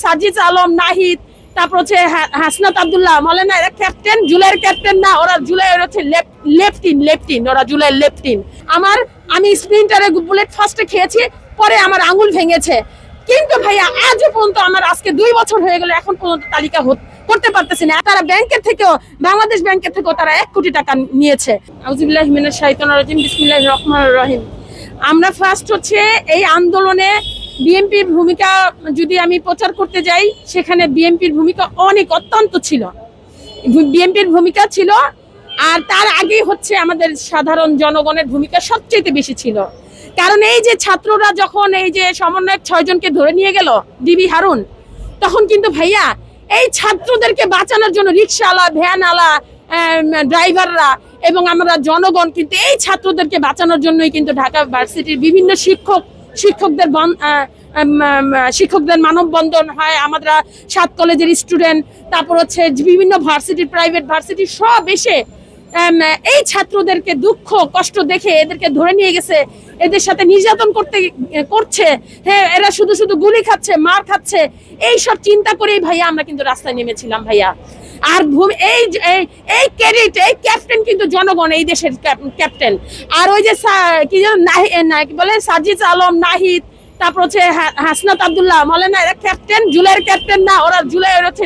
সাজিদ আলম, নাহিদ, তারপর হচ্ছে হাসনাত আব্দুল্লাহ, মৌলানা, এরা ক্যাপ্টেন, জুলাইয়ের ক্যাপ্টেন না, ওরা জুলাইয়ের হচ্ছে লেফটিন, ওরা জুলাইয়ের লেফটিন। আমি স্প্রিন্টারে বুলেট ফার্স্টে খেয়েছি, পরে আমার আঙুল ভেঙেছে। কিন্তু ভাইয়া আজও পর্যন্ত আমার আজকে 2 বছর হয়ে গেল, এখন পর্যন্ত তালিকা করতে পারতেছি না। তারা ব্যাংকের থেকেও, বাংলাদেশ ব্যাংকের থেকেও তারা 1 কোটি টাকা নিয়েছে। আউযুবিল্লাহি মিনাশ শাইতানির রাজিম, বিসমিল্লাহির রহমানির রহিম। আমরা ফার্স্ট হচ্ছে এই আন্দোলনে বিএনপির ভূমিকা যদি আমি প্রচার করতে যাই, সেখানে বিএনপির ভূমিকা অত্যন্ত ছিল, বিএনপির ভূমিকা ছিল। আর তার আগেই হচ্ছে আমাদের সাধারণ জনগণের ভূমিকা সবচেয়ে বেশি ছিল। কারণ এই যে ছাত্ররা যখন এই যে সমন্বয়ক 6 জনকে ধরে নিয়ে গেল ডিবি হারুন, তখন কিন্তু ভাইয়া এই ছাত্রদেরকে বাঁচানোর জন্য রিক্সাওয়ালা, ভ্যানওয়ালা, ড্রাইভাররা এবং আমরা জনগণ কিন্তু এই ছাত্রদেরকে বাঁচানোর জন্যই কিন্তু ঢাকা ভার্সিটির বিভিন্ন শিক্ষকদের মানববন্ধন হয়। আমরা 7 কলেজের স্টুডেন্ট, তারপর হচ্ছে বিভিন্ন ভার্সিটির, প্রাইভেট ভার্সিটি সব এসে এই ছাত্রদেরকে দুঃখ কষ্ট দেখে এদেরকে ধরে নিয়ে গেছে, এদের সাথে নির্যাতন করছে, হ্যাঁ, এরা শুধু গুলি খাচ্ছে, মার খাচ্ছে, এই সব চিন্তা করেই ভাইয়া আমরা কিন্তু রাস্তায় নেমেছিলাম ভাইয়া। আর এই ক্যাডেট, এই ক্যাপ্টেন কিন্তু জনগণ, এই দেশের ক্যাপ্টেন। আর ওই যে কি যেন কি বলে, সাজিদ আলম, নাহিদ, তারপর হচ্ছে হাসনাত আব্দুল্লাহ, মৌলানা, এরা ক্যাপ্টেন, জুলাইয়ের ক্যাপ্টেন না, ওরা জুলাইয়ের হচ্ছে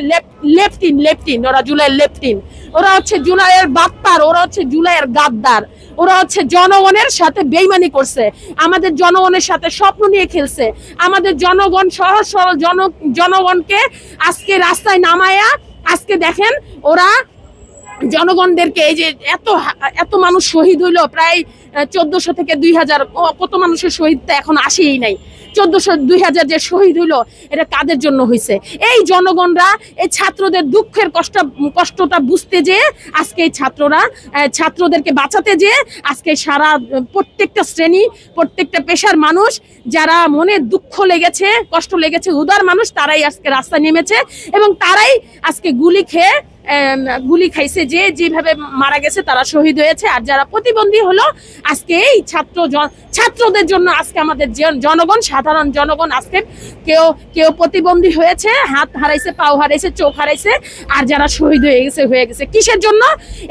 লেফটিন, ওরা জুলাইয়ের লেফটিন। ওরা হচ্ছে জুলাইয়ের বাটপার, ওরা হচ্ছে জুলাইয়ের গাদ্দার। ওরা হচ্ছে জনগণের সাথে বেইমানি করছে, আমাদের জনগণের সাথে স্বপ্ন নিয়ে খেলছে। আমাদের জনগণ, সহজ সরল জনগণকে আজকে রাস্তায় নামায়া, আজকে দেখেন ওরা জনগণদেরকে, এই যে এত মানুষ শহীদ হইলো, প্রায় 1400 থেকে 2000, কত মানুষের শহীদ তো এখন আসেই নাই। 1400-2000 যে শহীদ হইলো, এটা কাদের জন্য হয়েছে? এই জনগণরা, এই ছাত্রদের দুঃখের কষ্টটা বুঝতে যেয়ে আজকে এই ছাত্রদেরকে বাঁচাতে যেয়ে আজকে সারা প্রত্যেকটা শ্রেণী, প্রত্যেকটা পেশার মানুষ, যারা মনে দুঃখ লেগেছে, কষ্ট লেগেছে, উদার মানুষ, তারাই আজকে রাস্তায় নেমেছে এবং তারাই আজকে গুলি খাইছে, যেভাবে মারা গেছে তারা শহীদ হয়েছে। আর যারা প্রতিবন্ধী হলো, আজকে এই ছাত্রদের জন্য আজকে আমাদের জনগণ, সাধারণ জনগণ, আজকে কেউ প্রতিবন্ধী হয়েছে, হাত হারাইছে, পাও হারাইছে, চোখ হারাইছে। আর যারা শহীদ হয়ে গেছে কিসের জন্য?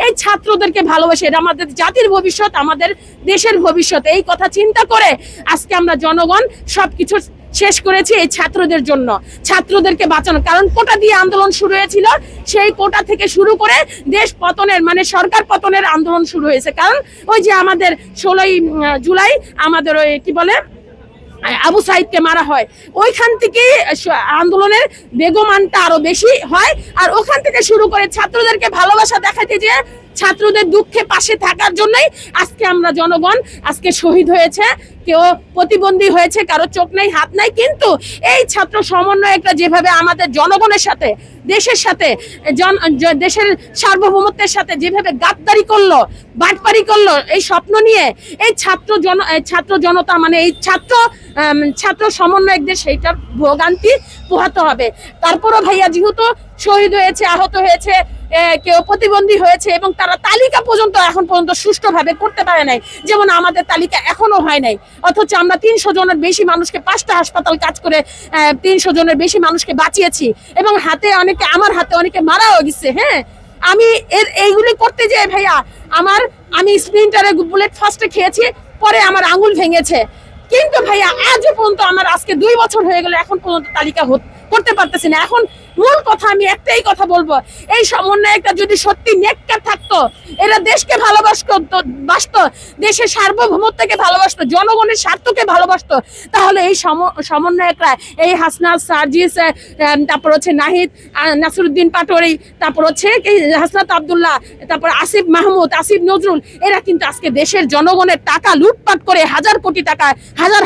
এই ছাত্রদেরকে ভালোবাসে। এটা আমাদের জাতির ভবিষ্যৎ, আমাদের দেশের ভবিষ্যৎ। এই কথা চিন্তা করে আজকে আমরা জনগণ সবকিছু শেষ করেছি এই ছাত্রদের জন্য, ছাত্রদেরকে বাঁচানো। কারণ কোটা দিয়ে আন্দোলন শুরু হয়েছিল, সেই কোটা থেকে শুরু করে দেশ পতনের, মানে সরকার পতনের আন্দোলন শুরু হয়েছে। কারণ ওই যে আমাদের 16ই জুলাই আমাদের ওই কি বলে আবু সাইদকে মারা হয়, ওইখান থেকে আন্দোলনের বেগমানটা আরো বেশি হয়। আর ওখান থেকে শুরু করে ছাত্রদেরকে ভালোবাসা দেখাতে যে ছাত্রদের দুঃখে পাশে থাকার জন্যই আজকে আমরা জনগণ আজকে শহীদ হয়েছে, কেউ প্রতিবন্ধী হয়েছে, কারো চোখ নাই, হাত নাই। কিন্তু এই ছাত্র সমন্বয়করা যেভাবে আমাদের জনগণের সাথে, দেশের সাথে, দেশের সার্বভৌমত্বের সাথে যেভাবে গাদ্দারি করলো, বাটপারি করলো, এই স্বপ্ন নিয়ে এই ছাত্র জনতা, মানে এই ছাত্র সমন্বয়কদের সেইটার ভোগান্তি পোহাতে হবে। তারপরও ভাইয়া যেহেতু শহীদ হয়েছে, আহত হয়েছে, কেউ প্রতিবন্ধী হয়েছে এবং তারা তালিকা পর্যন্ত এখন পর্যন্ত সুষ্ঠুভাবে করতে পারে নাই, যেমন আমাদের তালিকা এখনো হয় নাই। অথচ আমরা 300 জনের বেশি মানুষকে, 5টা হাসপাতাল কাজ করে 300 জনের বেশি মানুষকে বাঁচিয়েছি এবং আমার হাতে অনেকে মারাও গেছে। হ্যাঁ, আমি এইগুলি করতে যেয়ে ভাইয়া আমি স্প্রিন্টারে বুলেট ফার্স্টে খেয়েছি, পরে আমার আঙুল ভেঙেছে। কিন্তু ভাইয়া আজও পর্যন্ত আমার আজকে 2 বছর হয়ে গেল, এখন পর্যন্ত তালিকা করতে পারতেছি না। এখন মূল কথা, আমি একটাই কথা বলবো, এই সমন্বয়কটা যদি সত্যি নেককার থাকতো, এরা দেশকে ভালোবাসতো, দেশের সার্বভৌমত্বকে ভালোবাসতো, জনগণের স্বার্থকে ভালোবাসতো, তাহলে এই সমন্বয়করা, এই হাসনাত, সার্জিস, তারপর হচ্ছে নাহিদ, নাসিরউদ্দিন পাটোয়ারি, তারপর হচ্ছে হাসনাত আব্দুল্লাহ, তারপর আসিফ মাহমুদ, আসিফ নজরুল, এরা কিন্তু আজকে দেশের জনগণের টাকা লুটপাট করে হাজার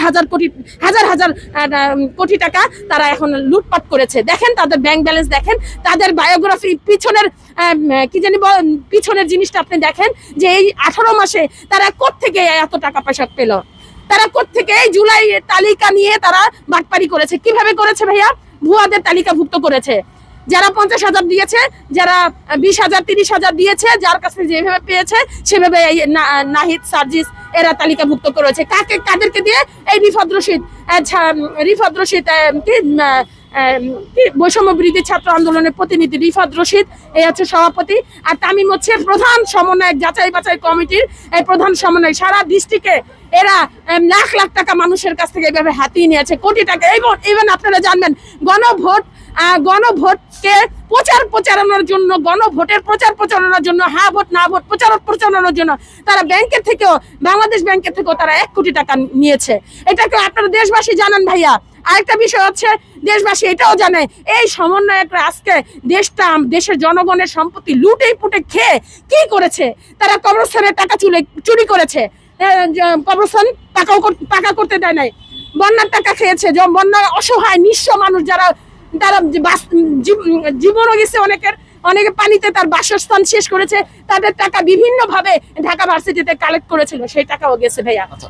হাজার কোটি টাকা তারা এখন লুটপাট করেছে। দেখেন তাদের ব্যাংক ব্যালেন্স, দেখেন তাদের বায়োগ্রাফি, পিছনের জিনিসটা আপনি দেখেন যে এই 18 মাসে তারা কোত্থেকে এত টাকা পয়সা পেল, তারা কোত্থেকে এই জুলাই তালিকা নিয়ে তারা বাটপারি করেছে। কিভাবে করেছে ভাইয়া? ভুয়াদের তালিকাভুক্ত করেছে। যারা 50,000 দিয়েছে, যারা 20,000, 30,000 দিয়েছে, যার কাছে যেভাবে পেয়েছে সেভাবে নাহিদ, সার্জিস এরা তালিকাভুক্ত করেছে। কাদেরকে দিয়ে? এই রিফাত রশিদ, বৈষম্য বিরোধী ছাত্র আন্দোলনের প্রতিনিধি রিফাত রশিদ, এই হচ্ছে সভাপতি, আর তামিম হচ্ছে প্রধান সমন্বয়ক, যাচাই বাছাই কমিটির এই প্রধান সমন্বয়। সারা ডিস্ট্রিক্টে এরা লাখ লাখ টাকা মানুষের কাছ থেকে এইভাবে হাতিয়ে নিয়েছে, কোটি টাকা। ইভেন আপনারা জানবেন গণভোটকে প্রচারণার জন্য, গণভোটের প্রচারণার জন্য, হ্যাঁ ভোট না ভোট প্রচারণার জন্য তারা ব্যাংকের থেকেও, বাংলাদেশ ব্যাংকের থেকেও তারা 1 কোটি টাকা নিয়েছে। এটাকে আপনারা দেশবাসী জানেন ভাইয়া। আরেকটা বিষয় হচ্ছে, দেশবাসী এটাও জানে এই সমন্বয়করা আজকে দেশের জনগণের সম্পত্তি লুটে পুটে খেয়ে কি করেছে। তারা কবরস্থানের টাকা চুরি করেছে, কবরস্থান পাকা করতে দেয় নাই, বন্যার টাকা খেয়েছে, বন্যা অসহায় নিঃস্ব মানুষ যারা, তারা জীবনও গেছে, অনেকে পানিতে তার বাসস্থান শেষ করেছে, তাদের টাকা বিভিন্ন ভাবে ঢাকা ভার্সিটিতে কালেক্ট করেছিল, সেই টাকাও গেছে ভাইয়া।